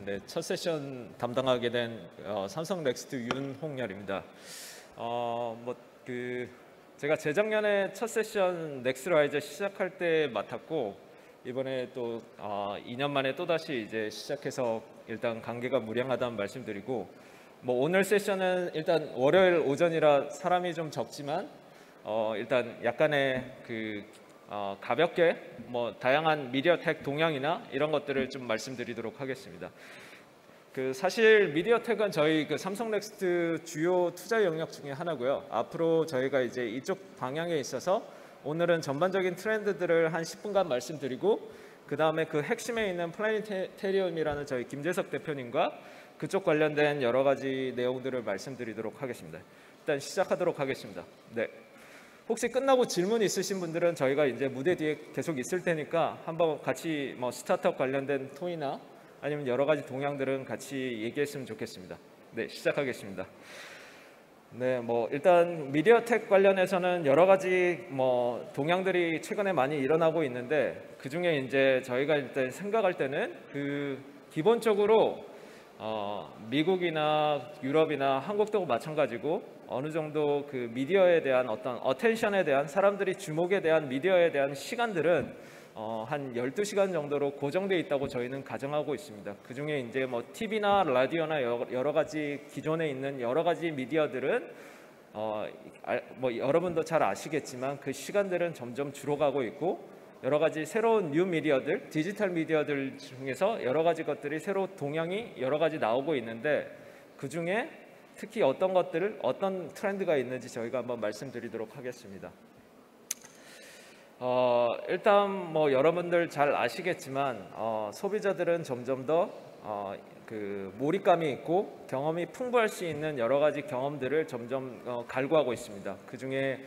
네, 첫 세션 담당하게 된 삼성 넥스트 윤홍열입니다. 제가 재작년에 첫 세션 넥스라이저 시작할 때 맡았고 이번에 또 2년 만에 또 다시 이제 시작해서 일단 관계가 무량하다는 말씀드리고 오늘 세션은 일단 월요일 오전이라 사람이 좀 적지만 일단 약간의 가볍게 다양한 미디어텍 동향이나 이런 것들을 좀 말씀드리도록 하겠습니다. 사실 미디어텍은 저희 삼성 넥스트 주요 투자 영역 중에 하나고요. 앞으로 저희가 이제 이쪽 방향에 있어서 오늘은 전반적인 트렌드들을 한 10분간 말씀드리고 그 다음에 그 핵심에 있는 플래니테리움이라는 저희 김재석 대표님과 그쪽 관련된 여러 가지 내용들을 말씀드리도록 하겠습니다. 일단 시작하도록 하겠습니다. 네. 혹시 끝나고 질문 있으신 분들은 저희가 이제 무대 뒤에 계속 있을 테니까 한번 같이 스타트업 관련된 토의나 아니면 여러 가지 동향들은 같이 얘기했으면 좋겠습니다. 네, 시작하겠습니다. 네, 일단 미디어텍 관련해서는 여러 가지 동향들이 최근에 많이 일어나고 있는데 그 중에 이제 저희가 일단 생각할 때는 기본적으로 미국이나 유럽이나 한국도 마찬가지고 어느 정도 미디어에 대한 어떤 어텐션에 대한 사람들이 주목에 대한 미디어에 대한 시간들은 한 12시간 정도로 고정되어 있다고 저희는 가정하고 있습니다. 그 중에 이제 TV나 라디오나 여러 가지 기존에 있는 여러 가지 미디어들은 여러분도 잘 아시겠지만 그 시간들은 점점 줄어가고 있고 여러 가지 새로운 뉴 미디어들, 디지털 미디어들 중에서 여러 가지 것들이 새로 동향이 여러 가지 나오고 있는데 그 중에 특히 어떤 것들을 어떤 트렌드가 있는지 저희가 한번 말씀드리도록 하겠습니다. 일단 여러분들 잘 아시겠지만 소비자들은 점점 더 몰입감이 있고 경험이 풍부할 수 있는 여러 가지 경험들을 점점 갈구하고 있습니다. 그 중에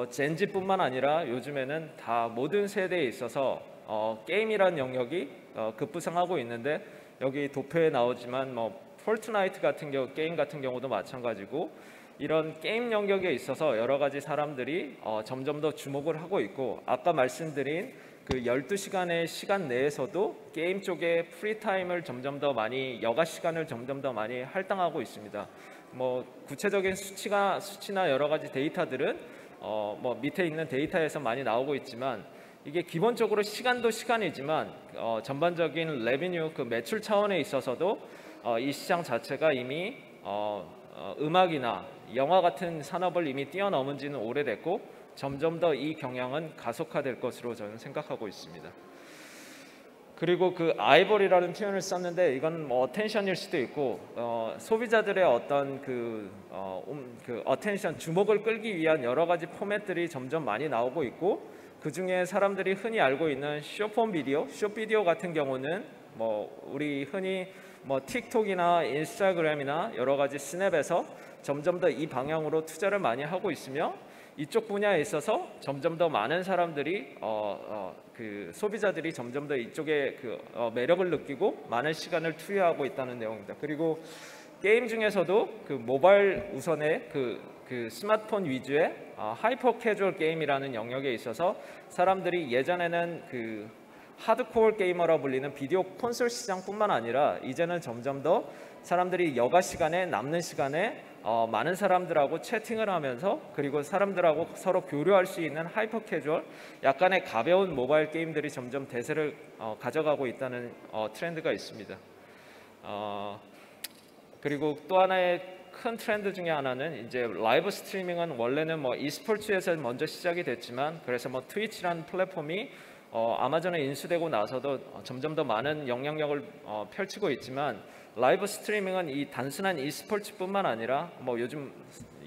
젠지뿐만 아니라 요즘에는 다 모든 세대에 있어서 게임이라는 영역이 급부상하고 있는데 여기 도표에 나오지만 폴트나이트 같은 게임 같은 경우도 마찬가지고 이런 게임 영역에 있어서 여러 가지 사람들이 점점 더 주목을 하고 있고 아까 말씀드린 12시간의 시간 내에서도 게임 쪽에 프리타임을 점점 더 많이 여가 시간을 점점 더 많이 할당하고 있습니다. 구체적인 수치나 여러 가지 데이터들은 밑에 있는 데이터에서 많이 나오고 있지만 이게 기본적으로 시간도 시간이지만 전반적인 레비뉴 매출 차원에 있어서도 이 시장 자체가 이미 음악이나 영화 같은 산업을 이미 뛰어넘은 지는 오래됐고 점점 더 이 경향은 가속화될 것으로 저는 생각하고 있습니다. 그리고 아이보리라는 표현을 썼는데 이건 어텐션일 수도 있고 소비자들의 어떤 어텐션 주목을 끌기 위한 여러 가지 포맷들이 점점 많이 나오고 있고 그 중에 사람들이 흔히 알고 있는 숏폼 비디오, 숏비디오 같은 경우는 우리 흔히 틱톡이나 인스타그램이나 여러 가지 스냅에서 점점 더 이 방향으로 투자를 많이 하고 있으며 이쪽 분야에 있어서 점점 더 많은 사람들이 소비자들이 점점 더 이쪽에 매력을 느끼고 많은 시간을 투여하고 있다는 내용입니다. 그리고 게임 중에서도 모바일 우선의 스마트폰 위주의 하이퍼 캐주얼 게임이라는 영역에 있어서 사람들이 예전에는 하드코어 게이머라 불리는 비디오 콘솔 시장뿐만 아니라 이제는 점점 더 사람들이 여가 시간에 남는 시간에 많은 사람들하고 채팅을 하면서 그리고 사람들하고 서로 교류할 수 있는 하이퍼 캐주얼 약간의 가벼운 모바일 게임들이 점점 대세를 가져가고 있다는 트렌드가 있습니다. 그리고 또 하나의 큰 트렌드 중에 하나는 이제 라이브 스트리밍은 원래는 e스포츠에서 먼저 시작이 됐지만 그래서 트위치라는 플랫폼이 아마존에 인수되고 나서도 점점 더 많은 영향력을 펼치고 있지만 라이브 스트리밍은 이 단순한 e스포츠뿐만 아니라 요즘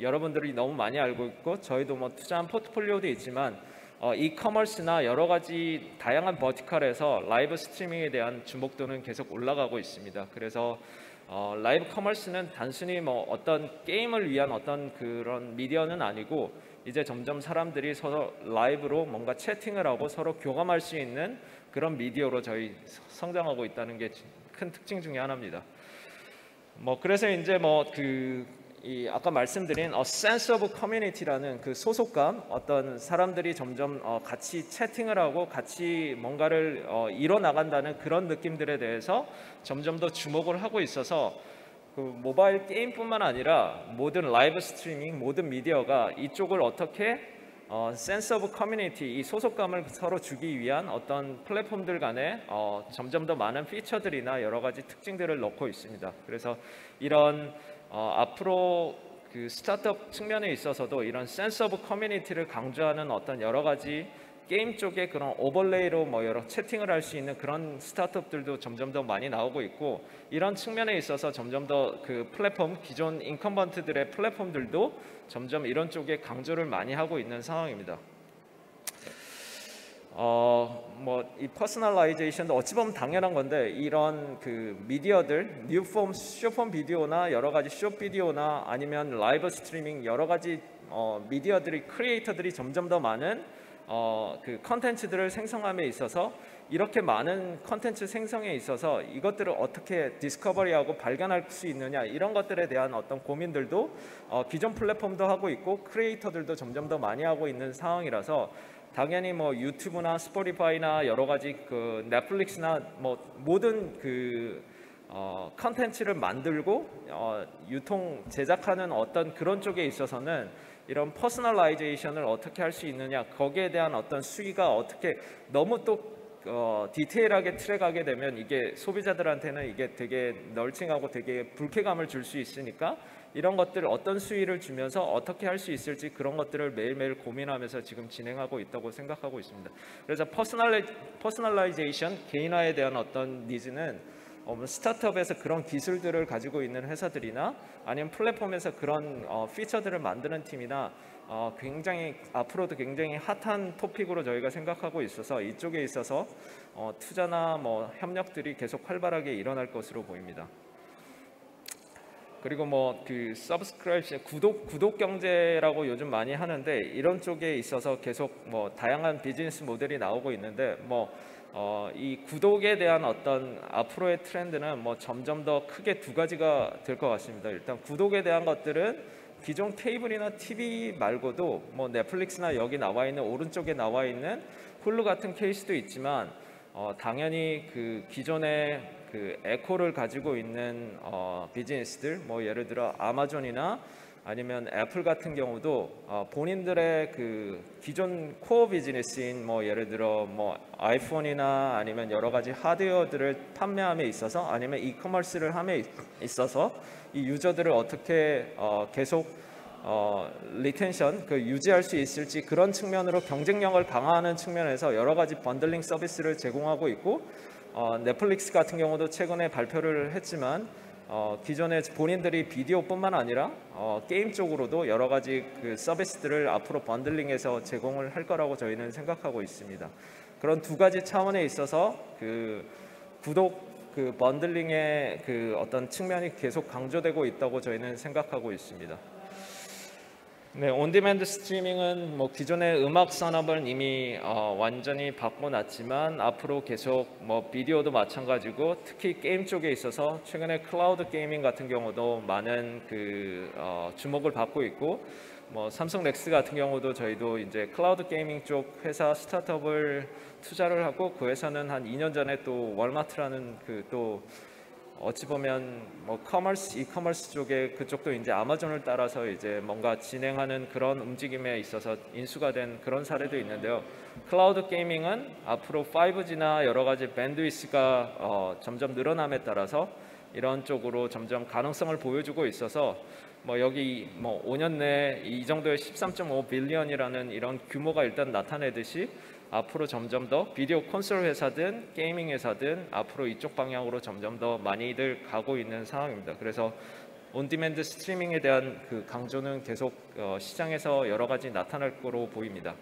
여러분들이 너무 많이 알고 있고 저희도 투자한 포트폴리오도 있지만 이커머스나 여러 가지 다양한 버티컬에서 라이브 스트리밍에 대한 주목도는 계속 올라가고 있습니다. 그래서 라이브 커머스는 단순히 어떤 게임을 위한 어떤 그런 미디어는 아니고 이제 점점 사람들이 서로 라이브로 뭔가 채팅을 하고 서로 교감할 수 있는 그런 미디어로 저희 성장하고 있다는 게 큰 특징 중에 하나입니다. 그래서 이제 이 아까 말씀드린 sense of community라는 그 소속감, 어떤 사람들이 점점 같이 채팅을 하고 같이 뭔가를 이뤄 나간다는 그런 느낌들에 대해서 점점 더 주목을 하고 있어서 그 모바일 게임뿐만 아니라 모든 라이브 스트리밍, 모든 미디어가 이쪽을 어떻게 sense of community, 이 소속감을 서로 주기 위한 어떤 플랫폼들 간에 점점 더 많은 피처들이나 여러 가지 특징들을 넣고 있습니다. 그래서 이런 앞으로 그 스타트업 측면에 있어서도 이런 sense of community를 강조하는 어떤 여러 가지 게임 쪽에 그런 오버레이로 뭐 여러 채팅을 할 수 있는 그런 스타트업들도 점점 더 많이 나오고 있고, 이런 측면에 있어서 점점 더 그 플랫폼, 기존 인컴번트들의 플랫폼들도 점점 이런 쪽에 강조를 많이 하고 있는 상황입니다. 뭐 이 퍼스널라이제이션도 어찌 보면 당연한 건데, 이런 그 미디어들, 뉴폼, 숏폼 비디오나 여러 가지 숏 비디오나 아니면 라이브 스트리밍 여러 가지 미디어들이, 크리에이터들이 점점 더 많은 그 컨텐츠들을 생성함에 있어서, 이렇게 많은 컨텐츠 생성에 있어서 이것들을 어떻게 디스커버리하고 발견할 수 있느냐, 이런 것들에 대한 어떤 고민들도 기존 플랫폼도 하고 있고 크리에이터들도 점점 더 많이 하고 있는 상황이라서, 당연히 뭐 유튜브나 스포티파이나 여러 가지 그 넷플릭스나 뭐 모든 그 컨텐츠를 만들고 유통 제작하는 어떤 그런 쪽에 있어서는 이런 퍼스널라이제이션을 어떻게 할 수 있느냐, 거기에 대한 어떤 수위가 어떻게 너무 또 디테일하게 트랙하게 되면 이게 소비자들한테는 이게 되게 널칭하고 되게 불쾌감을 줄 수 있으니까, 이런 것들을 어떤 수위를 주면서 어떻게 할 수 있을지 그런 것들을 매일매일 고민하면서 지금 진행하고 있다고 생각하고 있습니다. 그래서 퍼스널라이제이션, 개인화에 대한 어떤 니즈는 스타트업에서 그런 기술들을 가지고 있는 회사들이나 아니면 플랫폼에서 그런 피처들을 만드는 팀이나 굉장히 앞으로도 굉장히 핫한 토픽으로 저희가 생각하고 있어서, 이쪽에 있어서 투자나 뭐 협력들이 계속 활발하게 일어날 것으로 보입니다. 그리고 뭐 그 서브스크립션, 구독 경제라고 요즘 많이 하는데, 이런 쪽에 있어서 계속 뭐 다양한 비즈니스 모델이 나오고 있는데, 이 구독에 대한 어떤 앞으로의 트렌드는 뭐 점점 더 크게 두 가지가 될 것 같습니다. 일단 구독에 대한 것들은 기존 케이블이나 TV 말고도 뭐 넷플릭스나 여기 나와 있는 오른쪽에 나와 있는 훌루 같은 케이스도 있지만, 당연히 그 기존의 그 에코를 가지고 있는 비즈니스들, 뭐 예를 들어 아마존이나 아니면 애플 같은 경우도 본인들의 그 기존 코어 비즈니스인 뭐 예를 들어 뭐 아이폰이나 아니면 여러 가지 하드웨어들을 판매함에 있어서, 아니면 이커머스를 함에 있어서 이 유저들을 어떻게 계속 리텐션, 그 유지할 수 있을지, 그런 측면으로 경쟁력을 강화하는 측면에서 여러 가지 번들링 서비스를 제공하고 있고, 넷플릭스 같은 경우도 최근에 발표를 했지만 기존에 본인들이 비디오뿐만 아니라 게임 쪽으로도 여러 가지 그 서비스들을 앞으로 번들링해서 제공을 할 거라고 저희는 생각하고 있습니다. 그런 두 가지 차원에 있어서 그 구독 그 번들링의 그 어떤 측면이 계속 강조되고 있다고 저희는 생각하고 있습니다. 네, 온디맨드 스트리밍은 뭐 기존의 음악 산업을 이미 완전히 바꿔놨지만, 앞으로 계속 뭐 비디오도 마찬가지고, 특히 게임 쪽에 있어서 최근에 클라우드 게이밍 같은 경우도 많은 그 주목을 받고 있고, 뭐 삼성 넥스 같은 경우도 저희도 이제 클라우드 게이밍 쪽 회사 스타트업을 투자를 하고, 그 회사는 한 2년 전에 또 월마트라는 그 또 어찌 보면 뭐 이커머스 쪽에 그쪽도 이제 아마존을 따라서 이제 뭔가 진행하는 그런 움직임에 있어서 인수가 된 그런 사례도 있는데요. 클라우드 게이밍은 앞으로 5G나 여러 가지 밴드위스가 점점 늘어남에 따라서 이런 쪽으로 점점 가능성을 보여주고 있어서, 뭐 여기 뭐 5년 내에 이 정도의 13.5 빌리언이라는 이런 규모가 일단 나타내듯이, 앞으로 점점 더 비디오 콘솔 회사든 게이밍 회사든 앞으로 이쪽 방향으로 점점 더 많이들 가고 있는 상황입니다. 그래서 온디맨드 스트리밍에 대한 그 강조는 계속 시장에서 여러 가지 나타날 거로 보입니다.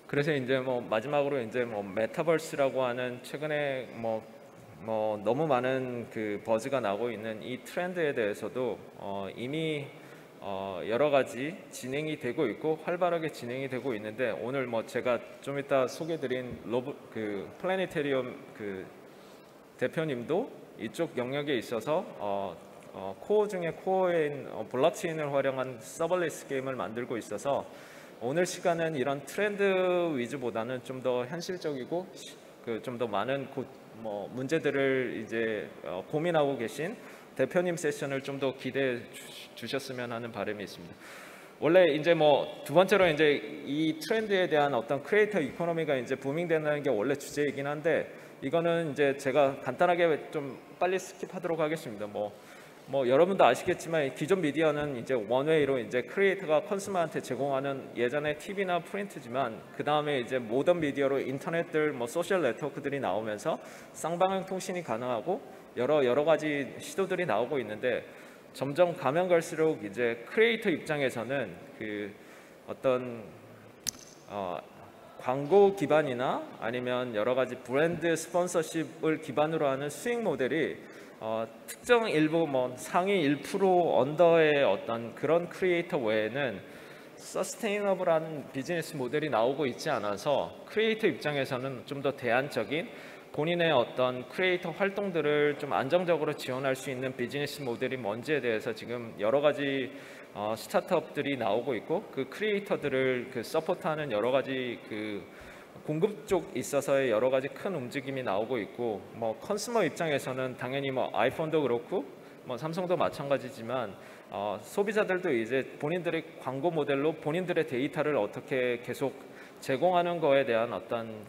그래서 이제 뭐 마지막으로 이제 뭐 메타버스라고 하는 최근에 뭐 너무 많은 그 버즈가 나고 있는 이 트렌드에 대해서도 이미 여러 가지 진행이 되고 있고 활발하게 진행이 되고 있는데, 오늘 뭐 제가 좀 이따 소개드린 그 플래니테리움 그 대표님도 이쪽 영역에 있어서 코어 중에 코어인 블록체인을 활용한 서버리스 게임을 만들고 있어서 오늘 시간은 이런 트렌드 위주보다는 좀 더 현실적이고 좀 더 많은 문제들을 이제 고민하고 계신 대표님 세션을 좀 더 기대해 주셨으면 하는 바람이 있습니다. 원래 이제 두 번째로 이제 이 트렌드에 대한 어떤 크리에이터 이코노미가 이제 부밍된다는 게 원래 주제이긴 한데, 이거는 이제 제가 간단하게 좀 빨리 스킵하도록 하겠습니다. 여러분도 아시겠지만 기존 미디어는 이제 원웨이로 이제 크리에이터가 컨슈머한테 제공하는 예전에 TV나 프린트지만, 그 다음에 이제 모던 미디어로 인터넷들 소셜 네트워크들이 나오면서 쌍방향 통신이 가능하고 여러 가지 시도들이 나오고 있는데, 점점 가면 갈수록 이제 크리에이터 입장에서는 어떤 광고 기반이나 아니면 여러 가지 브랜드 스폰서십을 기반으로 하는 수익 모델이 특정 일부 상위 1% 언더의 어떤 그런 크리에이터 외에는 서스테이너블한 비즈니스 모델이 나오고 있지 않아서, 크리에이터 입장에서는 좀 더 대안적인 본인의 어떤 크리에이터 활동들을 좀 안정적으로 지원할 수 있는 비즈니스 모델이 뭔지에 대해서 지금 여러 가지 스타트업들이 나오고 있고, 그 크리에이터들을 서포트하는 여러 가지 공급 쪽 있어서의 여러 가지 큰 움직임이 나오고 있고, 컨슈머 입장에서는 당연히 아이폰도 그렇고 삼성도 마찬가지지만 소비자들도 이제 본인들의 광고 모델로 본인들의 데이터를 어떻게 계속 제공하는 거에 대한 어떤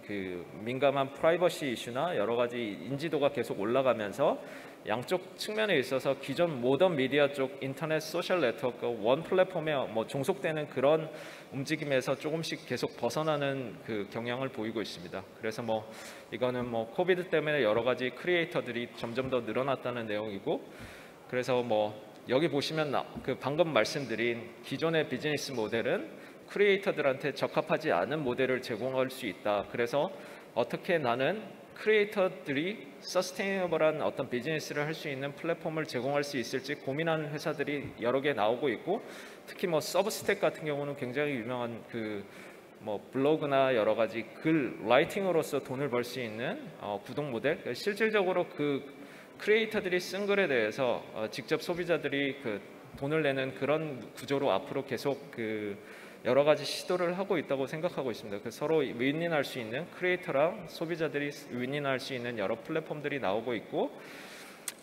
민감한 프라이버시 이슈나 여러 가지 인지도가 계속 올라가면서 양쪽 측면에 있어서 기존 모던 미디어 쪽 인터넷 소셜 네트워크 원 플랫폼에 종속되는 그런 움직임에서 조금씩 계속 벗어나는 경향을 보이고 있습니다. 그래서 이거는 코비드 때문에 여러 가지 크리에이터들이 점점 더 늘어났다는 내용이고, 그래서 여기 보시면 방금 말씀드린 기존의 비즈니스 모델은 크리에이터들한테 적합하지 않은 모델을 제공할 수 있다. 그래서 어떻게 나는 크리에이터들이 서스테이너블한 어떤 비즈니스를 할 수 있는 플랫폼을 제공할 수 있을지 고민하는 회사들이 여러 개 나오고 있고, 특히 서브스택 같은 경우는 굉장히 유명한 블로그나 여러 가지 글 라이팅으로서 돈을 벌 수 있는 구독 모델, 실질적으로 크리에이터들이 쓴 글에 대해서 직접 소비자들이 돈을 내는 그런 구조로 앞으로 계속 여러 가지 시도를 하고 있다고 생각하고 있습니다. 서로 윈윈할 수 있는, 크리에이터랑 소비자들이 윈윈할 수 있는 여러 플랫폼들이 나오고 있고,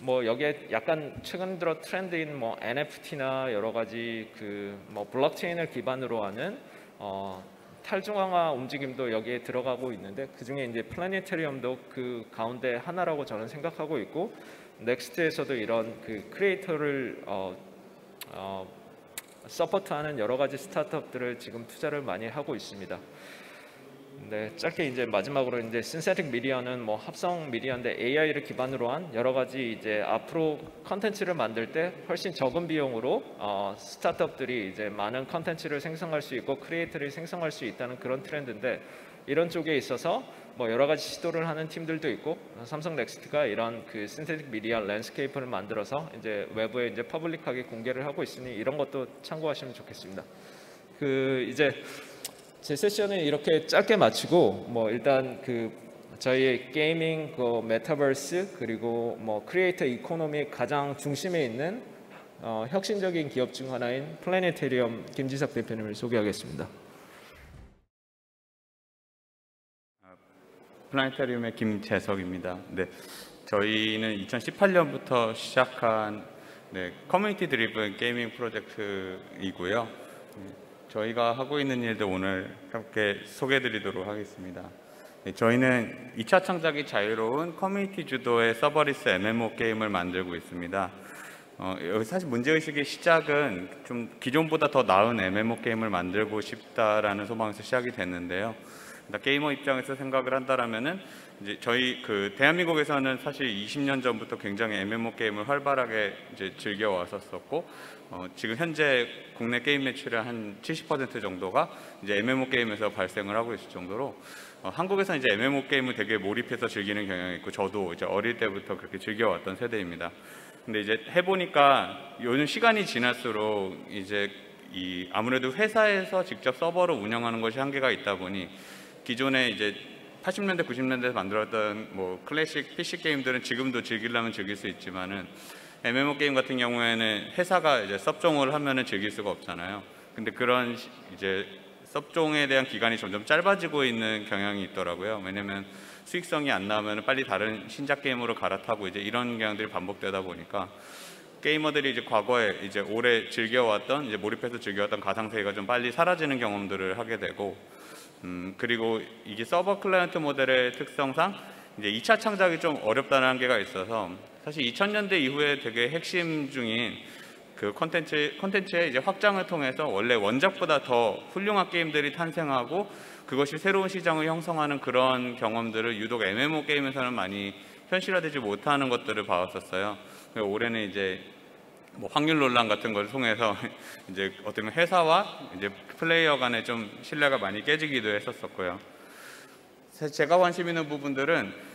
여기에 약간 최근 들어 트렌드인 NFT나 여러 가지 블록체인을 기반으로 하는 탈중앙화 움직임도 여기에 들어가고 있는데, 그중에 이제 플래니테리엄도 그 가운데 하나라고 저는 생각하고 있고, 넥스트에서도 이런 크리에이터를 서포트하는 여러 가지 스타트업들을 지금 투자를 많이 하고 있습니다. 네, 짧게 이제 마지막으로 이제 신세틱 미디어는 합성 미디어인데 AI를 기반으로 한 여러 가지 이제 앞으로 컨텐츠를 만들 때 훨씬 적은 비용으로 스타트업들이 이제 많은 컨텐츠를 생성할 수 있고 크리에이터를 생성할 수 있다는 그런 트렌드인데, 이런 쪽에 있어서 여러 가지 시도를 하는 팀들도 있고, 삼성 넥스트가 이런 신세틱 미디어 랜드스케이프를 만들어서 이제 외부에 이제 퍼블릭하게 공개를 하고 있으니 이런 것도 참고하시면 좋겠습니다. 이제 제 세션은 이렇게 짧게 마치고, 일단 저희의 게이밍, 메타버스, 그리고 크리에이터 이코노미 가장 중심에 있는 혁신적인 기업 중 하나인 플래니테리엄 김지석 대표님을 소개하겠습니다. 플래니테리움의 김재석입니다. 네, 저희는 2018년부터 시작한 커뮤니티 드리븐 게이밍 프로젝트이고요. 저희가 하고 있는 일들 오늘 함께 소개해드리도록 하겠습니다. 저희는 2차 창작이 자유로운 커뮤니티 주도의 서버리스 MMO 게임을 만들고 있습니다. 여기 사실 문제의식의 시작은 좀 기존보다 더 나은 MMO 게임을 만들고 싶다라는 소망에서 시작이 됐는데요. 게이머 입장에서 생각을 한다라면은 이제 저희 대한민국에서는 사실 20년 전부터 굉장히 MMO 게임을 활발하게 이제 즐겨 왔었었고, 지금 현재 국내 게임 매출의 한 70% 정도가 이제 MMO 게임에서 발생을 하고 있을 정도로 한국에서 이제 MMO 게임을 되게 몰입해서 즐기는 경향이 있고, 저도 이제 어릴 때부터 그렇게 즐겨왔던 세대입니다. 근데 이제 해보니까 요즘 시간이 지날수록 이제 아무래도 회사에서 직접 서버를 운영하는 것이 한계가 있다 보니, 기존에 이제 80년대, 90년대에 만들었던 클래식 PC 게임들은 지금도 즐기려면 즐길 수 있지만은 MMO 게임 같은 경우에는 회사가 이제 섭종을 하면은 즐길 수가 없잖아요. 근데 그런 이제 섭종에 대한 기간이 점점 짧아지고 있는 경향이 있더라고요. 왜냐면 수익성이 안 나오면 빨리 다른 신작 게임으로 갈아타고 이제 이런 경향들이 반복되다 보니까 게이머들이 이제 과거에 이제 오래 즐겨왔던 이제 몰입해서 즐겨왔던 가상세계가 좀 빨리 사라지는 경험들을 하게 되고 그리고 이게 서버 클라이언트 모델의 특성상 이제 2차 창작이 좀 어렵다는 한계가 있어서 사실 2000년대 이후에 되게 핵심 중인 그 콘텐츠의 이제 확장을 통해서 원래 원작보다 더 훌륭한 게임들이 탄생하고 그것이 새로운 시장을 형성하는 그런 경험들을 유독 MMO 게임에서는 많이 현실화되지 못하는 것들을 봐왔었어요. 올해는 이제 뭐 확률 논란 같은 걸 통해서 이제 어떻게 보면 회사와 이제 플레이어 간에 좀 신뢰가 많이 깨지기도 했었었고요. 제가 관심 있는 부분들은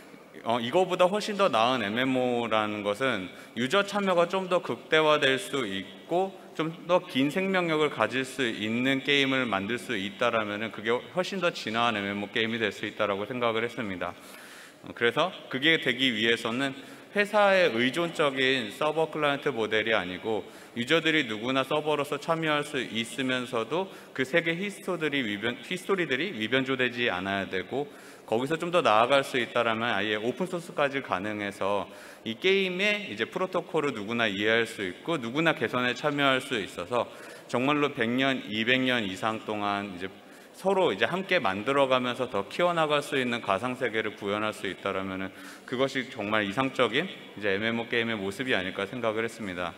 이거보다 훨씬 더 나은 MMO라는 것은 유저 참여가 좀 더 극대화될 수 있고 좀 더 긴 생명력을 가질 수 있는 게임을 만들 수 있다라면은 그게 훨씬 더 진화한 MMO 게임이 될 수 있다라고 생각을 했습니다. 그래서 그게 되기 위해서는 회사의 의존적인 서버 클라이언트 모델이 아니고 유저들이 누구나 서버로서 참여할 수 있으면서도 그 세계 히스토리들이 위변조되지 않아야 되고 거기서 좀 더 나아갈 수 있다라면 아예 오픈 소스까지 가능해서 이 게임의 이제 프로토콜을 누구나 이해할 수 있고 누구나 개선에 참여할 수 있어서 정말로 100년, 200년 이상 동안 이제 서로 이제 함께 만들어가면서 더 키워나갈 수 있는 가상 세계를 구현할 수 있다라면은 그것이 정말 이상적인 이제 MMO 게임의 모습이 아닐까 생각을 했습니다.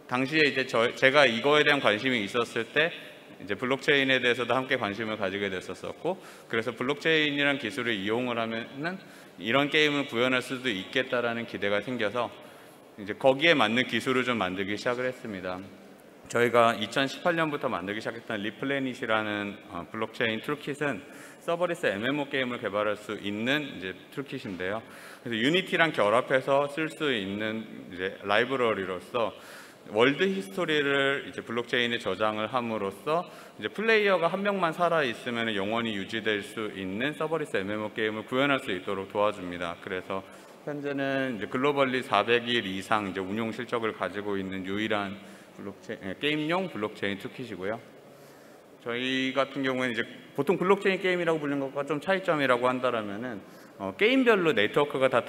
당시에 이제 제가 이거에 대한 관심이 있었을 때 이제 블록체인에 대해서도 함께 관심을 가지게 됐었고 그래서 블록체인이라는 기술을 이용을 하면은 이런 게임을 구현할 수도 있겠다라는 기대가 생겨서 이제 거기에 맞는 기술을 좀 만들기 시작을 했습니다. 저희가 2018년부터 만들기 시작했던 리플래닛이라는 블록체인 툴킷은 서버리스 MMO 게임을 개발할 수 있는 이제 툴킷인데요. 그래서 유니티랑 결합해서 쓸 수 있는 이제 라이브러리로서 월드 히스토리를 이제 블록체인에 저장을 함으로써 이제 플레이어가 한 명만 살아 있으면 영원히 유지될 수 있는 서버리스 MMO 게임을 구현할 수 있도록 도와줍니다. 그래서 현재는 이제 글로벌리 400일 이상 이제 운용 실적을 가지고 있는 유일한 게임용 블록체인 툴킷이고요. 저희 같은 경우에는 이제 보통 블록체인 게임이라고 불리는 것과 좀 차이점이라고 한다라면은 게임별로 네트워크가 다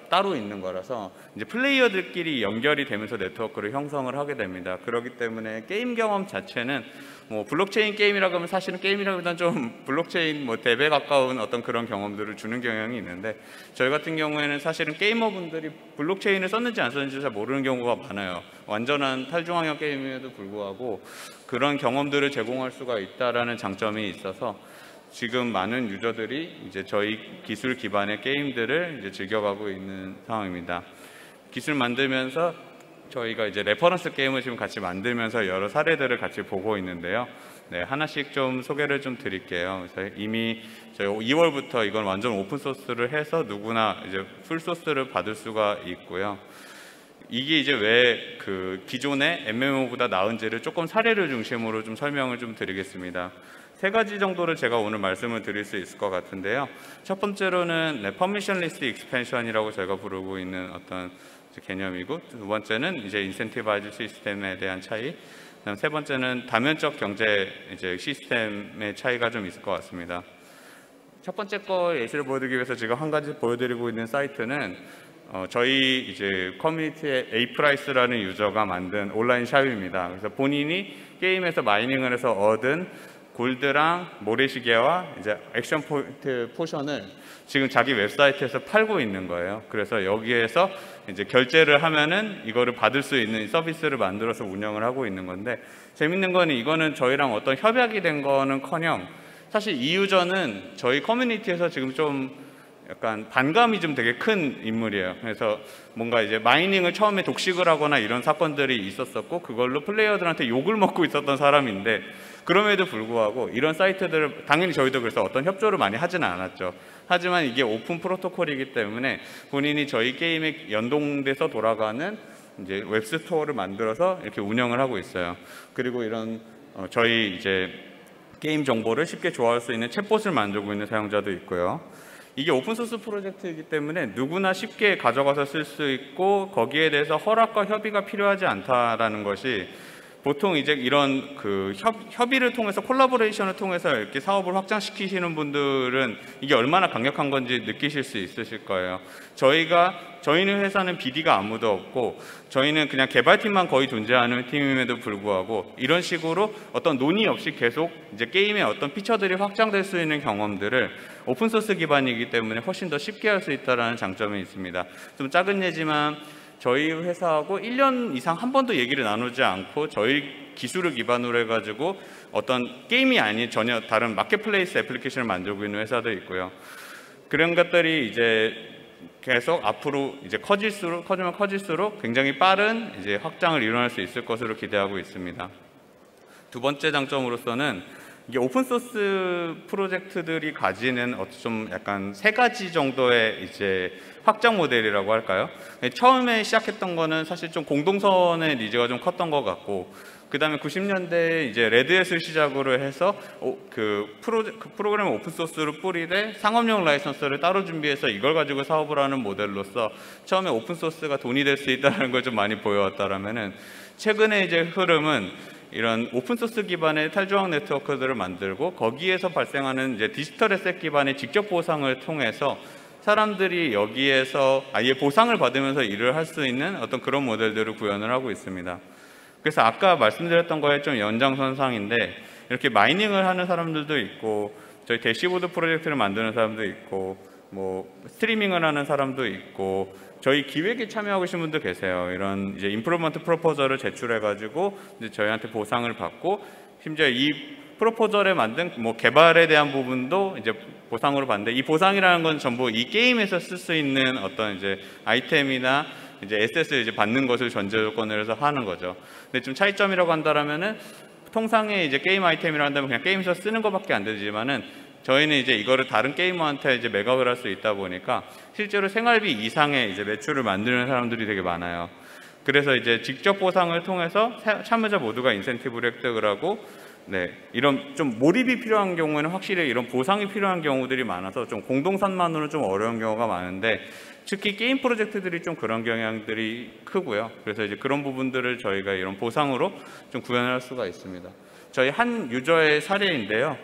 따로 있는 거라서 이제 플레이어들끼리 연결이 되면서 네트워크를 형성을 하게 됩니다. 그렇기 때문에 게임 경험 자체는 뭐 블록체인 게임이라고 하면 사실은 게임이라기보다는 좀 블록체인 뭐 덱에 가까운 어떤 그런 경험들을 주는 경향이 있는데 저희 같은 경우에는 사실은 게이머분들이 블록체인을 썼는지 안 썼는지 잘 모르는 경우가 많아요. 완전한 탈중앙형 게임임에도 불구하고 그런 경험들을 제공할 수가 있다라는 장점이 있어서 지금 많은 유저들이 이제 저희 기술 기반의 게임들을 이제 즐겨가고 있는 상황입니다. 기술 만들면서 저희가 이제 레퍼런스 게임을 지금 같이 만들면서 여러 사례들을 같이 보고 있는데요. 네, 하나씩 좀 소개를 좀 드릴게요. 그래서 이미 저희 2월부터 이건 완전 오픈 소스를 해서 누구나 이제 풀 소스를 받을 수가 있고요. 이게 이제 왜 그 기존의 MMO보다 나은지를 조금 사례를 중심으로 좀 설명을 좀 드리겠습니다. 세 가지 정도를 제가 오늘 말씀을 드릴 수 있을 것 같은데요. 첫 번째로는 퍼미션리스 익스펜션이라고 저희가 부르고 있는 어떤 개념이고 두 번째는 이제 인센티바이즈 시스템에 대한 차이, 그다음 세 번째는 다면적 경제 이제 시스템의 차이가 좀 있을 것 같습니다. 첫 번째 거 예시를 보여드리기 위해서 지금 한 가지 보여드리고 있는 사이트는 저희 이제 커뮤니티의 에이프라이스라는 유저가 만든 온라인 샵입니다. 그래서 본인이 게임에서 마이닝을 해서 얻은 골드랑 모래시계와 이제 액션 포인트 포션을 지금 자기 웹사이트에서 팔고 있는 거예요. 그래서 여기에서 이제 결제를 하면은 이거를 받을 수 있는 서비스를 만들어서 운영을 하고 있는 건데 재밌는 거는 이거는 저희랑 어떤 협약이 된 거는커녕 사실 이 유저는 저희 커뮤니티에서 지금 좀 약간 반감이 좀 되게 큰 인물이에요. 그래서 뭔가 이제 마이닝을 처음에 독식을 하거나 이런 사건들이 있었었고 그걸로 플레이어들한테 욕을 먹고 있었던 사람인데 그럼에도 불구하고 이런 사이트들을 당연히 저희도 그래서 어떤 협조를 많이 하지는 않았죠. 하지만 이게 오픈 프로토콜이기 때문에 본인이 저희 게임에 연동돼서 돌아가는 이제 웹스토어를 만들어서 이렇게 운영을 하고 있어요. 그리고 이런 저희 이제 게임 정보를 쉽게 조회할 수 있는 챗봇을 만들고 있는 사용자도 있고요. 이게 오픈소스 프로젝트이기 때문에 누구나 쉽게 가져가서 쓸 수 있고 거기에 대해서 허락과 협의가 필요하지 않다라는 것이 보통 이제 이런 그 협의를 통해서 콜라보레이션을 통해서 이렇게 사업을 확장시키시는 분들은 이게 얼마나 강력한 건지 느끼실 수 있으실 거예요. 저희는 회사는 BD가 아무도 없고 저희는 그냥 개발팀만 거의 존재하는 팀임에도 불구하고 이런 식으로 어떤 논의 없이 계속 이제 게임의 어떤 피처들이 확장될 수 있는 경험들을 오픈소스 기반이기 때문에 훨씬 더 쉽게 할 수 있다는 장점이 있습니다. 좀 작은 예지만 저희 회사하고 1년 이상 한 번도 얘기를 나누지 않고 저희 기술을 기반으로 해가지고 어떤 게임이 아닌 전혀 다른 마켓플레이스 애플리케이션을 만들고 있는 회사도 있고요. 그런 것들이 이제 계속 앞으로 이제 커지면 커질수록 굉장히 빠른 이제 확장을 일어날 수 있을 것으로 기대하고 있습니다. 두 번째 장점으로서는 이게 오픈소스 프로젝트들이 가지는 좀 약간 세 가지 정도의 이제 확장 모델이라고 할까요? 처음에 시작했던 거는 사실 좀 공동선의 니즈가 좀 컸던 것 같고, 그 다음에 90년대 이제 레드햇을 시작으로 해서 그 프로그램을 오픈소스로 뿌리되 상업용 라이선스를 따로 준비해서 이걸 가지고 사업을 하는 모델로서 처음에 오픈소스가 돈이 될 수 있다는 걸 좀 많이 보여왔다라면은 최근에 이제 흐름은 이런 오픈소스 기반의 탈조항 네트워크들을 만들고 거기에서 발생하는 이제 디지털 에셋 기반의 직접 보상을 통해서 사람들이 여기에서 아예 보상을 받으면서 일을 할 수 있는 어떤 그런 모델들을 구현을 하고 있습니다. 그래서 아까 말씀드렸던 거에 좀 연장선상인데 이렇게 마이닝을 하는 사람들도 있고 저희 대시보드 프로젝트를 만드는 사람도 있고 뭐 스트리밍을 하는 사람도 있고 저희 기획에 참여하고 계신 분도 계세요. 이런 이제 임프루먼트 프로포저를 제출해가지고 이제 저희한테 보상을 받고 심지어 이 프로포저를 만든 뭐 개발에 대한 부분도 이제 보상으로 받는데 이 보상이라는 건 전부 이 게임에서 쓸 수 있는 어떤 이제 아이템이나 이제 에셋을 이제 받는 것을 전제 조건으로 해서 하는 거죠. 근데 좀 차이점이라고 한다면은 통상의 이제 게임 아이템이라 한다면 그냥 게임에서 쓰는 것밖에 안 되지만은 저희는 이제 이거를 다른 게이머한테 이제 매각을 할 수 있다 보니까 실제로 생활비 이상의 이제 매출을 만드는 사람들이 되게 많아요. 그래서 이제 직접 보상을 통해서 참여자 모두가 인센티브를 획득을 하고 이런 좀 몰입이 필요한 경우에는 확실히 이런 보상이 필요한 경우들이 많아서 좀 공동선만으로는 좀 어려운 경우가 많은데 특히 게임 프로젝트들이 좀 그런 경향들이 크고요. 그래서 이제 그런 부분들을 저희가 이런 보상으로 좀 구현할 수가 있습니다. 저희 한 유저의 사례인데요.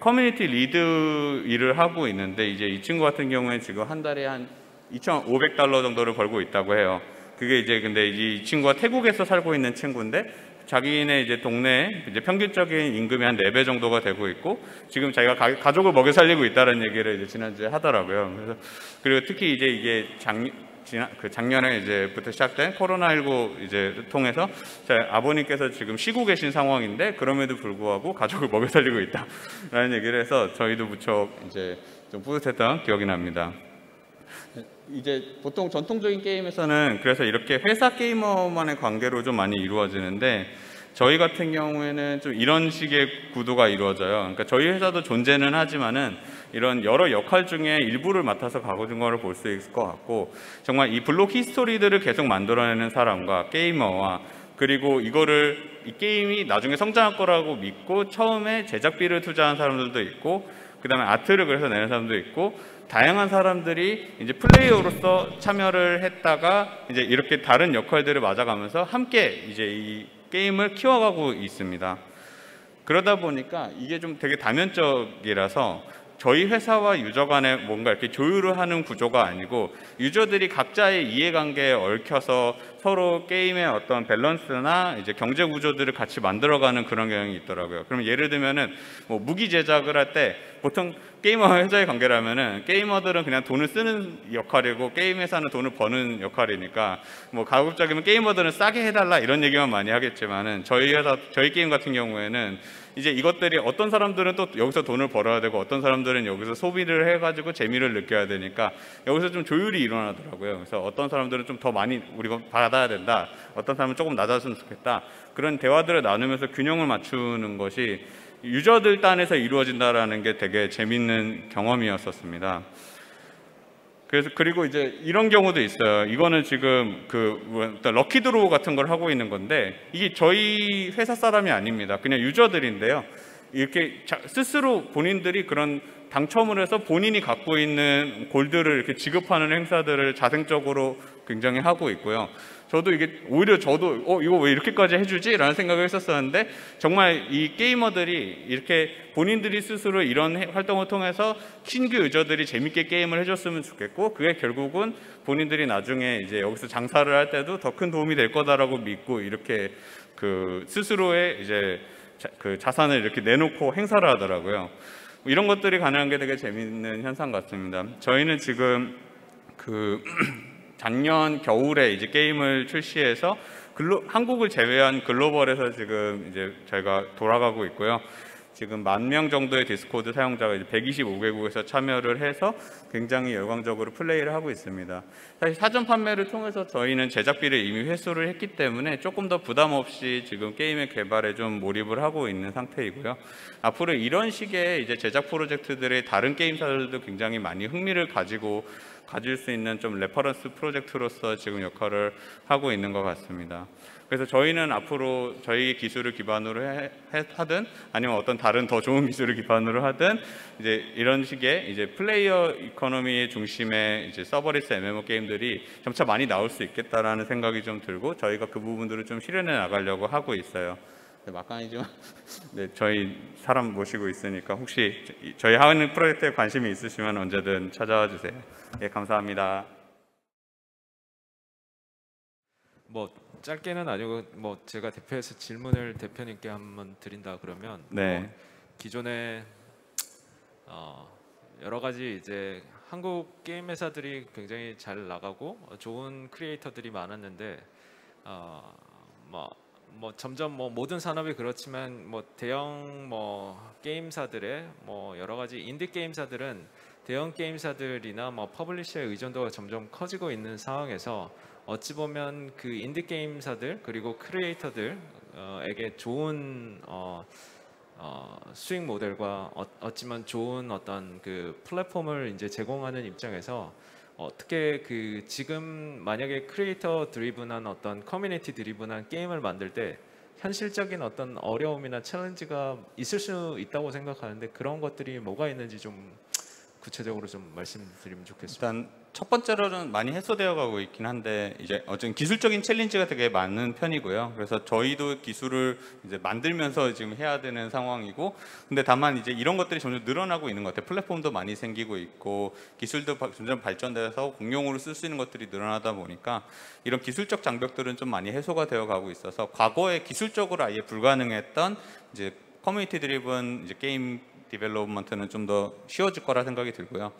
커뮤니티 리드 일을 하고 있는데 이제 이 친구 같은 경우에 지금 한 달에 한 $2,500 정도를 벌고 있다고 해요. 그게 이제 근데 이 친구가 태국에서 살고 있는 친구인데 자기네 이제 동네에 이제 평균적인 임금이 한 4배 정도가 되고 있고 지금 자기가 가족을 먹여 살리고 있다는 얘기를 이제 지난주에 하더라고요. 그래서 그리고 특히 이제 이게 작년에 이제부터 시작된 코로나19 이제 통해서 아버님께서 지금 쉬고 계신 상황인데 그럼에도 불구하고 가족을 먹여 살리고 있다라는 얘기를 해서 저희도 무척 이제 좀 뿌듯했던 기억이 납니다. 이제 보통 전통적인 게임에서는 그래서 이렇게 회사 게이머만의 관계로 좀 많이 이루어지는데 저희 같은 경우에는 좀 이런 식의 구도가 이루어져요. 그러니까 저희 회사도 존재는 하지만은 이런 여러 역할 중에 일부를 맡아서 가거든 거를 볼 수 있을 것 같고 정말 이 블록 히스토리들을 계속 만들어내는 사람과 게이머와 그리고 이 게임이 나중에 성장할 거라고 믿고 처음에 제작비를 투자한 사람들도 있고 그 다음에 아트를 그래서 내는 사람도 있고 다양한 사람들이 이제 플레이어로서 참여를 했다가 이제 이렇게 다른 역할들을 맞아가면서 함께 이제 이 게임을 키워가고 있습니다. 그러다 보니까 이게 좀 되게 다면적이라서 저희 회사와 유저 간에 뭔가 이렇게 조율을 하는 구조가 아니고 유저들이 각자의 이해관계에 얽혀서 서로 게임의 어떤 밸런스나 이제 경제 구조들을 같이 만들어가는 그런 경향이 있더라고요. 그럼 예를 들면은 뭐 무기 제작을 할 때 보통 게이머와 회사의 관계라면은 게이머들은 그냥 돈을 쓰는 역할이고 게임 회사는 돈을 버는 역할이니까 뭐 가급적이면 게이머들은 싸게 해달라 이런 얘기만 많이 하겠지만은 저희 게임 같은 경우에는 이제 이것들이 어떤 사람들은 또 여기서 돈을 벌어야 되고 어떤 사람들은 여기서 소비를 해가지고 재미를 느껴야 되니까 여기서 좀 조율이 일어나더라고요. 그래서 어떤 사람들은 좀 더 많이 우리가 받아야 된다. 어떤 사람은 조금 낮았으면 좋겠다. 그런 대화들을 나누면서 균형을 맞추는 것이 유저들 단에서 이루어진다라는 게 되게 재밌는 경험이었었습니다. 그리고 이제 이런 경우도 있어요. 이거는 지금 럭키드로우 같은 걸 하고 있는 건데 이게 저희 회사 사람이 아닙니다. 그냥 유저들인데요. 이렇게 스스로 본인들이 그런 당첨을 해서 본인이 갖고 있는 골드를 이렇게 지급하는 행사들을 자생적으로 굉장히 하고 있고요. 저도 이게 오히려 저도 이거 왜 이렇게까지 해주지? 라는 생각을 했었었는데 정말 이 게이머들이 이렇게 본인들이 스스로 이런 활동을 통해서 신규 유저들이 재밌게 게임을 해줬으면 좋겠고 그게 결국은 본인들이 나중에 이제 여기서 장사를 할 때도 더 큰 도움이 될 거다라고 믿고 이렇게 그 스스로의 이제 그 자산을 이렇게 내놓고 행사를 하더라고요. 이런 것들이 가능한 게 되게 재밌는 현상 같습니다. 저희는 지금 그 작년 겨울에 이제 게임을 출시해서 한국을 제외한 글로벌에서 지금 이제 저희가 돌아가고 있고요. 지금 10,000명 정도의 디스코드 사용자가 이제 125개국에서 참여를 해서 굉장히 열광적으로 플레이를 하고 있습니다. 사실 사전 판매를 통해서 저희는 제작비를 이미 회수를 했기 때문에 조금 더 부담 없이 지금 게임의 개발에 좀 몰입을 하고 있는 상태이고요. 앞으로 이런 식의 이제 제작 프로젝트들의 다른 게임사들도 굉장히 많이 흥미를 가질 수 있는 좀 레퍼런스 프로젝트로서 지금 역할을 하고 있는 것 같습니다. 그래서 저희는 앞으로 저희 기술을 기반으로 하든 아니면 어떤 다른 더 좋은 기술을 기반으로 하든 이제 이런 식의 이제 플레이어 이코노미의 중심의 이제 서버리스 MMO 게임들이 점차 많이 나올 수 있겠다라는 생각이 좀 들고 저희가 그 부분들을 좀 실현해 나가려고 하고 있어요. 막간이지만 네, 저희 사람 모시고 있으니까 혹시 저희 하는 프로젝트에 관심이 있으시면 언제든 찾아와 주세요. 네, 감사합니다. 뭐 짧게는 아니고 뭐 제가 대표해서 질문을 대표님께 한번 드린다 그러면 네. 기존에 여러 가지 이제 한국 게임 회사들이 굉장히 잘 나가고 좋은 크리에이터들이 많았는데 뭐 점점 뭐 모든 산업이 그렇지만 뭐 대형 뭐 게임사들의 뭐 여러 가지 인디 게임사들은 대형 게임사들이나 뭐 퍼블리셔의 의존도가 점점 커지고 있는 상황에서 어찌 보면 그 인디 게임사들 그리고 크리에이터들에게 좋은 수익 모델과 어찌만 좋은 어떤 그 플랫폼을 이제 제공하는 입장에서 어떻게 그 지금 만약에 크리에이터 드리븐한 어떤 커뮤니티 드리븐한 게임을 만들 때 현실적인 어떤 어려움이나 챌린지가 있을 수 있다고 생각하는데 그런 것들이 뭐가 있는지 좀 구체적으로 좀 말씀드리면 좋겠습니다. 일단 첫 번째로는 많이 해소되어 가고 있긴 한데 이제 어쨌든 기술적인 챌린지가 되게 많은 편이고요. 그래서 저희도 기술을 이제 만들면서 지금 해야 되는 상황이고, 근데 다만 이제 이런 것들이 점점 늘어나고 있는 것 같아요. 플랫폼도 많이 생기고 있고 기술도 점점 발전돼서 공용으로 쓸 수 있는 것들이 늘어나다 보니까 이런 기술적 장벽들은 좀 많이 해소가 되어 가고 있어서 과거에 기술적으로 아예 불가능했던 이제 커뮤니티 드리븐 이제 게임 디벨롭먼트는 좀 더 쉬워질 거라 생각이 들고요.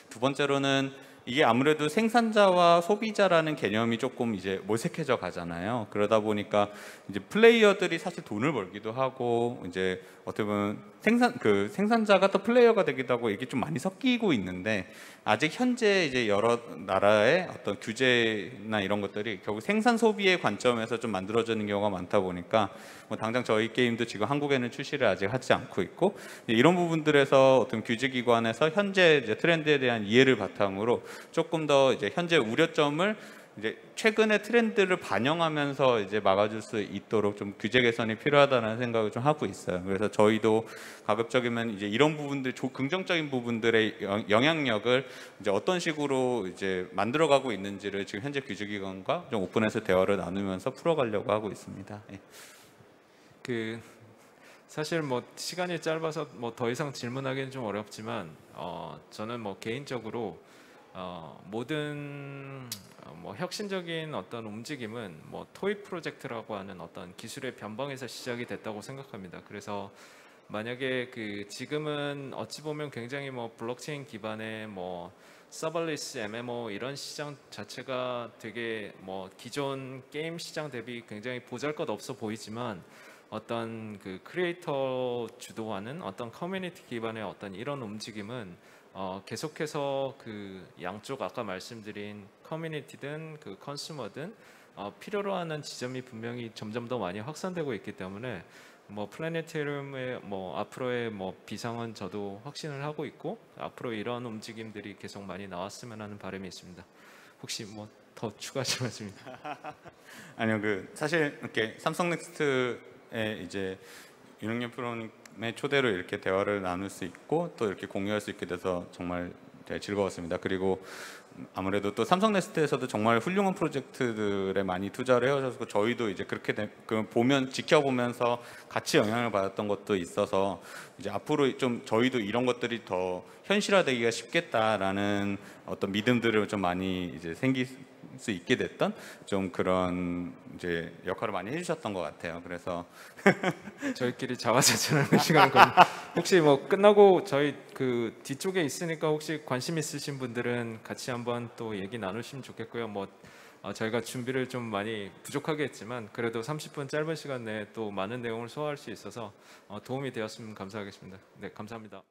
두 번째로는 이게 아무래도 생산자와 소비자라는 개념이 조금 이제 모색해져 가잖아요. 그러다 보니까 이제 플레이어들이 사실 돈을 벌기도 하고 이제 어떻게 보면 생산자가 또 플레이어가 되기도 하고 이게 좀 많이 섞이고 있는데 아직 현재 이제 여러 나라의 어떤 규제나 이런 것들이 결국 생산 소비의 관점에서 좀 만들어지는 경우가 많다 보니까 뭐 당장 저희 게임도 지금 한국에는 출시를 아직 하지 않고 있고 이런 부분들에서 어떤 규제기관에서 현재 이제 트렌드에 대한 이해를 바탕으로 조금 더 이제 현재 우려점을 이제 최근의 트렌드를 반영하면서 이제 막아줄 수 있도록 좀 규제 개선이 필요하다는 생각을 좀 하고 있어요. 그래서 저희도 가급적이면 이제 이런 부분들, 긍정적인 부분들의 영향력을 이제 어떤 식으로 이제 만들어가고 있는지를 지금 현재 규제기관과 좀 오픈해서 대화를 나누면서 풀어가려고 하고 있습니다. 예. 그 사실 뭐 시간이 짧아서 뭐 더 이상 질문하기는 좀 어렵지만 저는 뭐 개인적으로 모든 뭐 혁신적인 어떤 움직임은 뭐 토익 프로젝트라고 하는 어떤 기술의 변방에서 시작이 됐다고 생각합니다. 그래서 만약에 그 지금은 어찌 보면 굉장히 뭐 블록체인 기반의 뭐 서버리스 MMO 이런 시장 자체가 되게 뭐 기존 게임 시장 대비 굉장히 보잘것없어 보이지만 어떤 그 크리에이터 주도하는 어떤 커뮤니티 기반의 어떤 이런 움직임은 계속해서 그 양쪽 아까 말씀드린 커뮤니티든 그 컨슈머든 필요로 하는 지점이 분명히 점점 더 많이 확산되고 있기 때문에 뭐 플래네테리움의 뭐 앞으로의 뭐 비상은 저도 확신을 하고 있고 앞으로 이런 움직임들이 계속 많이 나왔으면 하는 바람이 있습니다. 혹시 뭐 더 추가하실 말씀이? 아니요, 그 사실 이렇게 삼성 넥스트에 이제 윤영렬 프로님 초대로 이렇게 대화를 나눌 수 있고 또 이렇게 공유할 수 있게 돼서 정말 즐거웠습니다. 그리고 아무래도 또 삼성 네스트에서도 정말 훌륭한 프로젝트들에 많이 투자를 해오셔서 저희도 이제 그렇게 보면 지켜보면서 같이 영향을 받았던 것도 있어서 이제 앞으로 좀 저희도 이런 것들이 더 현실화되기가 쉽겠다라는 어떤 믿음들을 좀 많이 이제 생길 수 있게 됐던 좀 그런 이제 역할을 많이 해주셨던 것 같아요. 그래서 저희끼리 자화자찬하는 시간은 혹시 뭐 끝나고 저희 그 뒤쪽에 있으니까 혹시 관심 있으신 분들은 같이 한번 또 얘기 나누시면 좋겠고요. 뭐 저희가 준비를 좀 많이 부족하게 했지만 그래도 30분 짧은 시간 내에 또 많은 내용을 소화할 수 있어서 도움이 되었으면 감사하겠습니다. 네, 감사합니다.